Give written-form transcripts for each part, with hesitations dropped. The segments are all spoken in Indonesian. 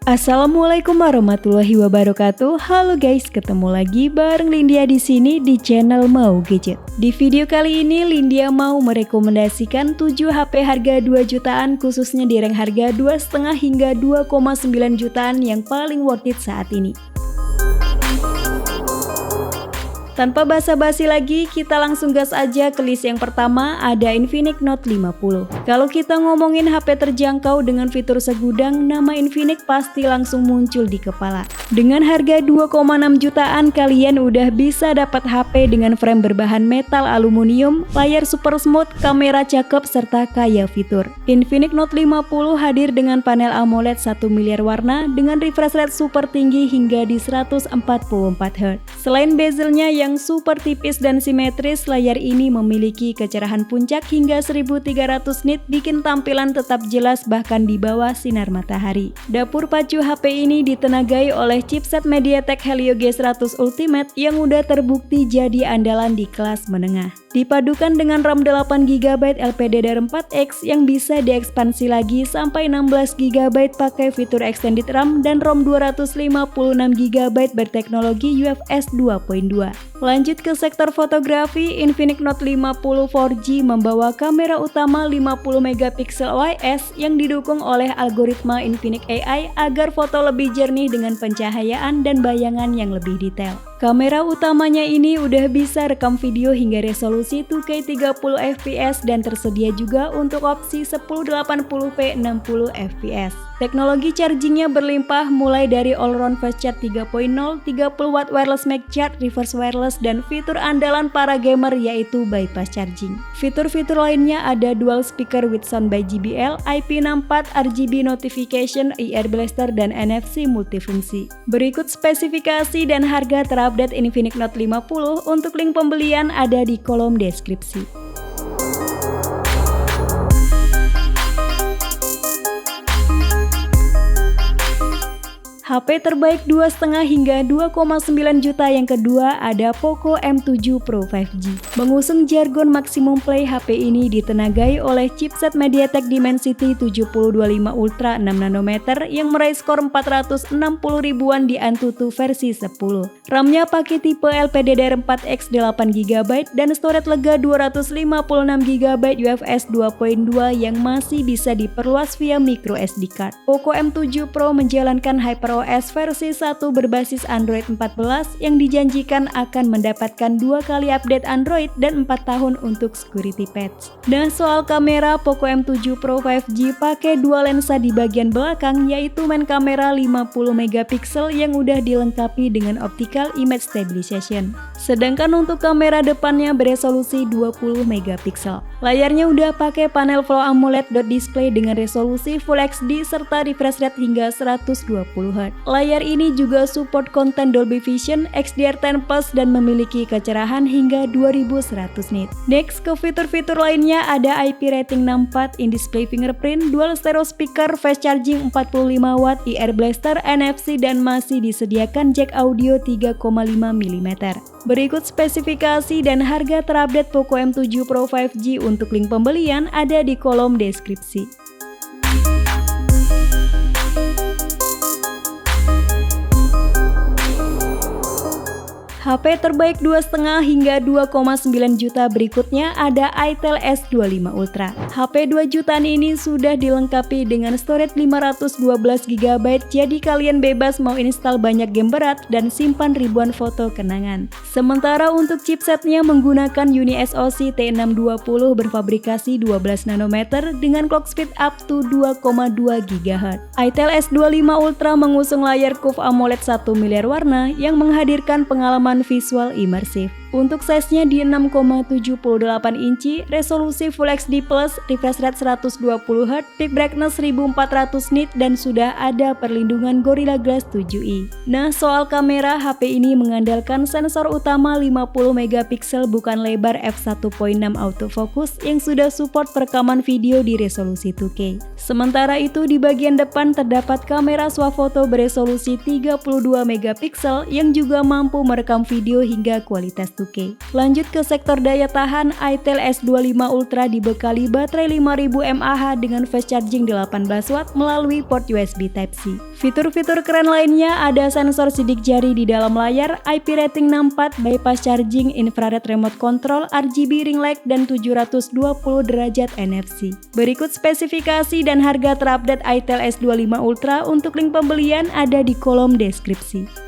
Assalamualaikum warahmatullahi wabarakatuh. Halo guys, ketemu lagi bareng Lindia di sini di channel Mau Gadget. Di video kali ini Lindia mau merekomendasikan 7 HP harga 2 jutaan khususnya di rank harga 2,5 hingga 2,9 jutaan yang paling worth it saat ini. Tanpa basa-basi lagi, kita langsung gas aja ke list yang pertama, ada Infinix Note 50. Kalau kita ngomongin HP terjangkau dengan fitur segudang, nama Infinix pasti langsung muncul di kepala. Dengan harga 2,6 jutaan, kalian udah bisa dapat HP dengan frame berbahan metal aluminium, layar super smooth, kamera cakep, serta kaya fitur. Infinix Note 50 hadir dengan panel AMOLED 1 miliar warna dengan refresh rate super tinggi hingga di 144 Hz. Selain bezelnya yang super tipis dan simetris, layar ini memiliki kecerahan puncak hingga 1300 nit, bikin tampilan tetap jelas bahkan di bawah sinar matahari. Dapur pacu HP ini ditenagai oleh chipset MediaTek Helio G100 Ultimate yang udah terbukti jadi andalan di kelas menengah. Dipadukan dengan RAM 8GB LPDDR4X yang bisa diekspansi lagi sampai 16GB pakai fitur extended RAM dan ROM 256GB berteknologi UFS 2.2. Lanjut ke sektor fotografi, Infinix Note 50 4G membawa kamera utama 50MP OIS yang didukung oleh algoritma Infinix AI agar foto lebih jernih dengan pencahayaan dan bayangan yang lebih detail. Kamera utamanya ini udah bisa rekam video hingga resolusi 2K 30fps dan tersedia juga untuk opsi 1080p 60fps. Teknologi chargingnya berlimpah mulai dari all-round fast charge 3.0, 30W wireless mag charge, reverse wireless, dan fitur andalan para gamer yaitu bypass charging. Fitur-fitur lainnya ada dual speaker with sound by JBL, IP64, RGB notification, IR blaster, dan NFC multifungsi. Berikut spesifikasi dan harga terupdate Infinix Note 50. Untuk link pembelian ada di kolom deskripsi. HP terbaik 2,5 hingga 2,9 juta yang kedua ada Poco M7 Pro 5G. Mengusung jargon Maximum Play, HP ini ditenagai oleh chipset MediaTek Dimensity 7025 Ultra 6nm yang meraih skor 460 ribuan di Antutu versi 10. RAM-nya pakai tipe LPDDR4X 8GB dan storage lega 256GB UFS 2.2 yang masih bisa diperluas via microSD card. Poco M7 Pro menjalankan HyperOS versi 1 berbasis Android 14 yang dijanjikan akan mendapatkan 2 kali update Android dan 4 tahun untuk security patch. Nah, soal kamera, Poco M7 Pro 5G pakai dua lensa di bagian belakang, yaitu main kamera 50MP yang udah dilengkapi dengan optical image stabilization. Sedangkan untuk kamera depannya beresolusi 20MP. Layarnya udah pakai panel Full AMOLED dot display dengan resolusi Full HD serta refresh rate hingga 120Hz. Layar ini juga support konten Dolby Vision, XDR10 Plus dan memiliki kecerahan hingga 2100 nit. Next, ke fitur-fitur lainnya ada IP rating 64, in-display fingerprint, dual stereo speaker, fast charging 45W, IR blaster, NFC dan masih disediakan jack audio 3,5mm. Berikut spesifikasi dan harga terupdate Poco M7 Pro 5G. Untuk link pembelian ada di kolom deskripsi. HP terbaik 2,5 hingga 2,9 juta berikutnya ada Itel S25 Ultra. HP 2 jutaan ini sudah dilengkapi dengan storage 512GB, jadi kalian bebas mau install banyak game berat dan simpan ribuan foto kenangan. Sementara untuk chipsetnya menggunakan UniSoC T620 berfabrikasi 12nm dengan clock speed up to 2,2 GHz. Itel S25 Ultra mengusung layar curve AMOLED 1 miliar warna yang menghadirkan pengalaman visual imersif. Untuk size-nya di 6,78 inci, resolusi Full HD+, refresh rate 120Hz, peak brightness 1400 nit dan sudah ada perlindungan Gorilla Glass 7i. Nah, soal kamera, HP ini mengandalkan sensor utama 50MP bukan lebar f1.6 autofocus yang sudah support perekaman video di resolusi 2K. Sementara itu di bagian depan terdapat kamera swafoto beresolusi 32MP yang juga mampu merekam video hingga kualitas 2K. Lanjut ke sektor daya tahan, itel S25 Ultra dibekali baterai 5000 mAh dengan fast charging 18 watt melalui port USB Type-C. Fitur-fitur keren lainnya ada sensor sidik jari di dalam layar, IP rating 64, bypass charging, infrared remote control, RGB ring light, dan 720 derajat NFC. Berikut spesifikasi dan harga terupdate itel S25 Ultra. Untuk link pembelian ada di kolom deskripsi.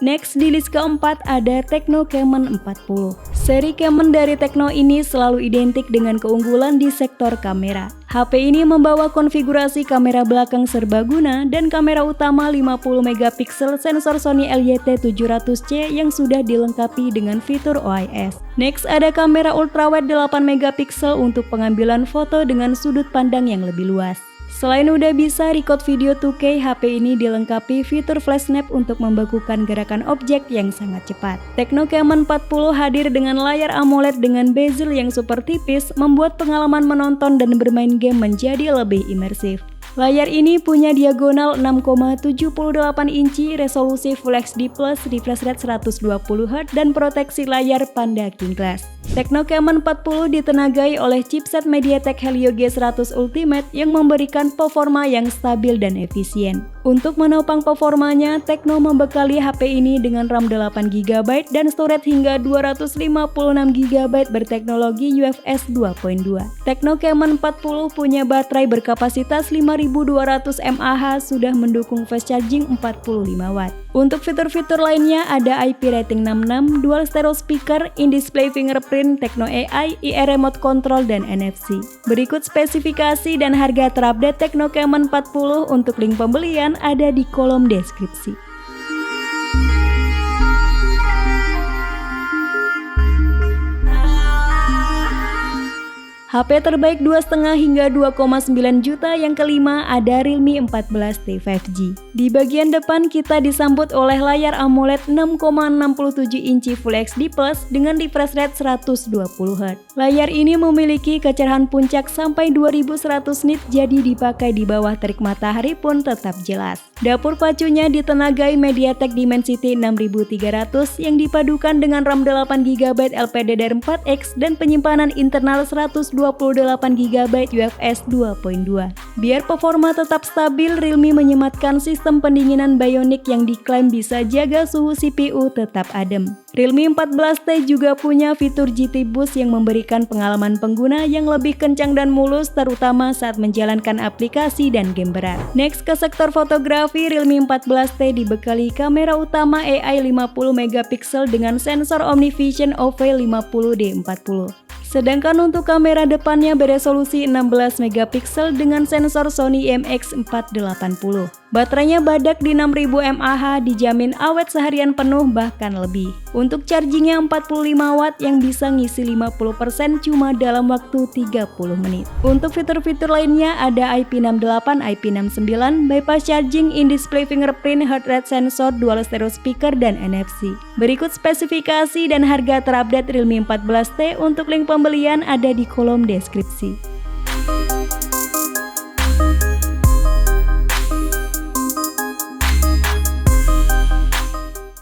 Next, di list keempat ada Tecno Camon 40. Seri Camon dari Tecno ini selalu identik dengan keunggulan di sektor kamera. HP ini membawa konfigurasi kamera belakang serbaguna dan kamera utama 50 megapiksel sensor Sony LYT700C yang sudah dilengkapi dengan fitur OIS. Next, ada kamera ultrawide 8 megapiksel untuk pengambilan foto dengan sudut pandang yang lebih luas. Selain udah bisa record video 2K, HP ini dilengkapi fitur flash snap untuk membekukan gerakan objek yang sangat cepat. Tecno Camon 40 hadir dengan layar AMOLED dengan bezel yang super tipis, membuat pengalaman menonton dan bermain game menjadi lebih imersif. Layar ini punya diagonal 6,78 inci, resolusi Full HD+, refresh rate 120Hz, dan proteksi layar Panda King Glass. Tecno Camon 40 ditenagai oleh chipset MediaTek Helio G100 Ultimate yang memberikan performa yang stabil dan efisien. Untuk menopang performanya, Tecno membekali HP ini dengan RAM 8GB dan storage hingga 256GB berteknologi UFS 2.2. Tecno Camon 40 punya baterai berkapasitas 5200 mAh, sudah mendukung fast charging 45 watt. Untuk fitur-fitur lainnya ada IP rating 66, dual stereo speaker, in-display fingerprint, Tecno AI, IR remote control, dan NFC. Berikut spesifikasi dan harga terupdate Tecno Camon 40. Untuk link pembelian ada di kolom deskripsi. HP terbaik 2,5 hingga 2,9 juta yang kelima ada Realme 14T 5G. Di bagian depan kita disambut oleh layar AMOLED 6,67 inci Full HD Plus dengan refresh rate 120Hz. Layar ini memiliki kecerahan puncak sampai 2100 nit, jadi dipakai di bawah terik matahari pun tetap jelas. Dapur pacunya ditenagai MediaTek Dimensity 6300 yang dipadukan dengan RAM 8GB LPDDR4X dan penyimpanan internal 128GB UFS 2.2. Biar performa tetap stabil, Realme menyematkan sistem pendinginan Bionic yang diklaim bisa jaga suhu CPU tetap adem. Realme 14T juga punya fitur GT Boost yang memberikan pengalaman pengguna yang lebih kencang dan mulus, terutama saat menjalankan aplikasi dan game berat. Next, ke sektor fotografi, Realme 14T dibekali kamera utama AI 50MP dengan sensor OmniVision OV50D40. Sedangkan untuk kamera depannya beresolusi 16MP dengan sensor Sony IMX480. Baterainya badak di 6000 mAh, dijamin awet seharian penuh bahkan lebih. Untuk chargingnya 45 watt yang bisa ngisi 50% cuma dalam waktu 30 menit. Untuk fitur-fitur lainnya ada IP68, IP69, bypass charging, in-display fingerprint, heart rate sensor, dual stereo speaker, dan NFC. Berikut spesifikasi dan harga terupdate Realme 14T. Untuk link pembelian ada di kolom deskripsi.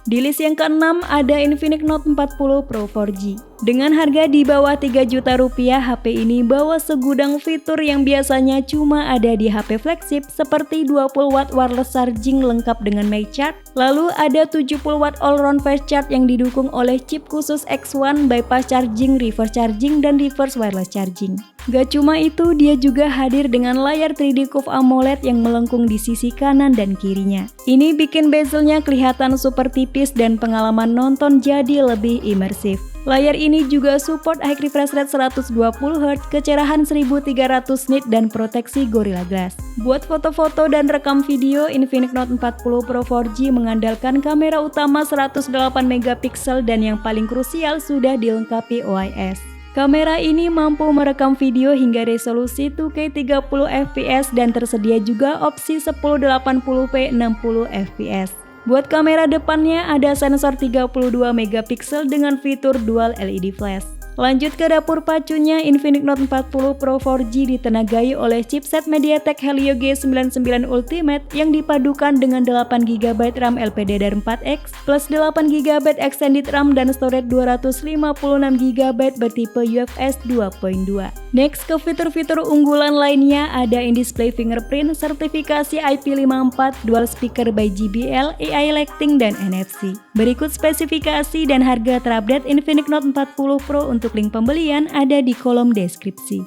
Di list yang keenam ada Infinix Note 40 Pro 4G. Dengan harga di bawah 3 juta rupiah, HP ini bawa segudang fitur yang biasanya cuma ada di HP flagship seperti 20 watt wireless charging lengkap dengan MagCharge, lalu ada 70 watt all-round fast charge yang didukung oleh chip khusus X1, bypass charging, reverse charging, dan reverse wireless charging. Gak cuma itu, dia juga hadir dengan layar 3D Curve AMOLED yang melengkung di sisi kanan dan kirinya. Ini bikin bezelnya kelihatan super tipis dan pengalaman nonton jadi lebih imersif. Layar ini juga support high refresh rate 120Hz, kecerahan 1300 nit, dan proteksi Gorilla Glass. Buat foto-foto dan rekam video, Infinix Note 40 Pro 4G mengandalkan kamera utama 108MP dan yang paling krusial sudah dilengkapi OIS. Kamera ini mampu merekam video hingga resolusi 2K 30fps dan tersedia juga opsi 1080p 60fps. Buat kamera depannya ada sensor 32MP dengan fitur dual LED flash. Lanjut ke dapur pacunya, Infinix Note 40 Pro 4G ditenagai oleh chipset MediaTek Helio G99 Ultimate yang dipadukan dengan 8GB RAM LPDDR4X plus 8GB extended RAM dan storage 256GB bertipe UFS 2.2. Next ke fitur-fitur unggulan lainnya ada in-display fingerprint, sertifikasi IP54, dual speaker by JBL, AI lighting, dan NFC. Berikut spesifikasi dan harga terupdate Infinix Note 40 Pro. Untuk link pembelian ada di kolom deskripsi.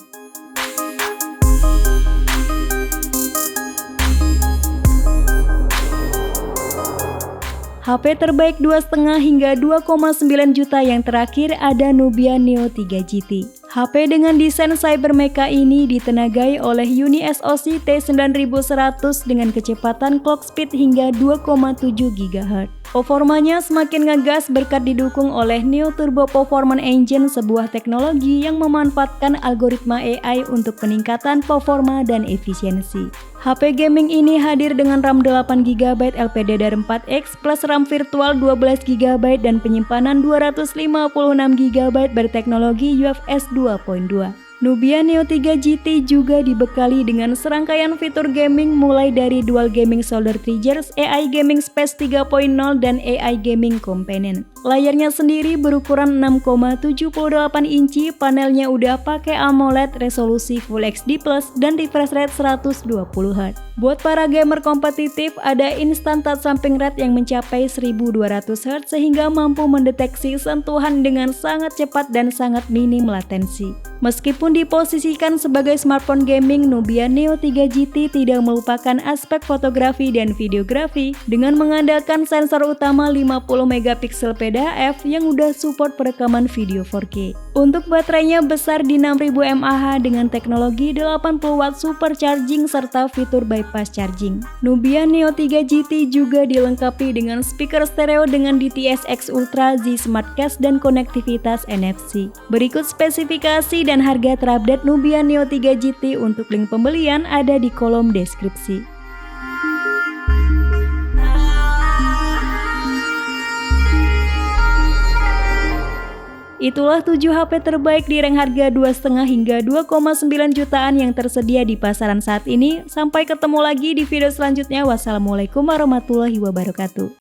HP terbaik 2,5 hingga 2,9 juta yang terakhir ada Nubia Neo 3 GT. HP dengan desain Cybermecha ini ditenagai oleh Uni SoC T9100 dengan kecepatan clock speed hingga 2,7 GHz. Performanya semakin ngegas berkat didukung oleh Neo Turbo Performance Engine, sebuah teknologi yang memanfaatkan algoritma AI untuk peningkatan performa dan efisiensi. HP gaming ini hadir dengan RAM 8GB LPDDR4X plus RAM virtual 12GB dan penyimpanan 256GB berteknologi UFS 2.2. Nubia Neo 3 GT juga dibekali dengan serangkaian fitur gaming mulai dari Dual Gaming Shoulder Triggers, AI Gaming Space 3.0, dan AI Gaming Companion. Layarnya sendiri berukuran 6,78 inci, panelnya udah pakai AMOLED, resolusi Full HD+, dan refresh rate 120Hz. Buat para gamer kompetitif, ada instant touch samping rate yang mencapai 1200Hz sehingga mampu mendeteksi sentuhan dengan sangat cepat dan sangat minim latensi. Meskipun diposisikan sebagai smartphone gaming, Nubia Neo 3 GT tidak melupakan aspek fotografi dan videografi dengan mengandalkan sensor utama 50MP PDAF yang udah support perekaman video 4K. Untuk baterainya besar di 6000 mAh dengan teknologi 80W supercharging serta fitur bypass charging. Nubia Neo 3 GT juga dilengkapi dengan speaker stereo dengan DTS-X Ultra Z Smartcast dan konektivitas NFC. Berikut spesifikasi dan harga terupdate Nubia Neo 3 GT. Untuk link pembelian ada di kolom deskripsi. Itulah 7 HP terbaik di rank harga 2,5 hingga 2,9 jutaan yang tersedia di pasaran saat ini. Sampai ketemu lagi di video selanjutnya. Wassalamualaikum warahmatullahi wabarakatuh.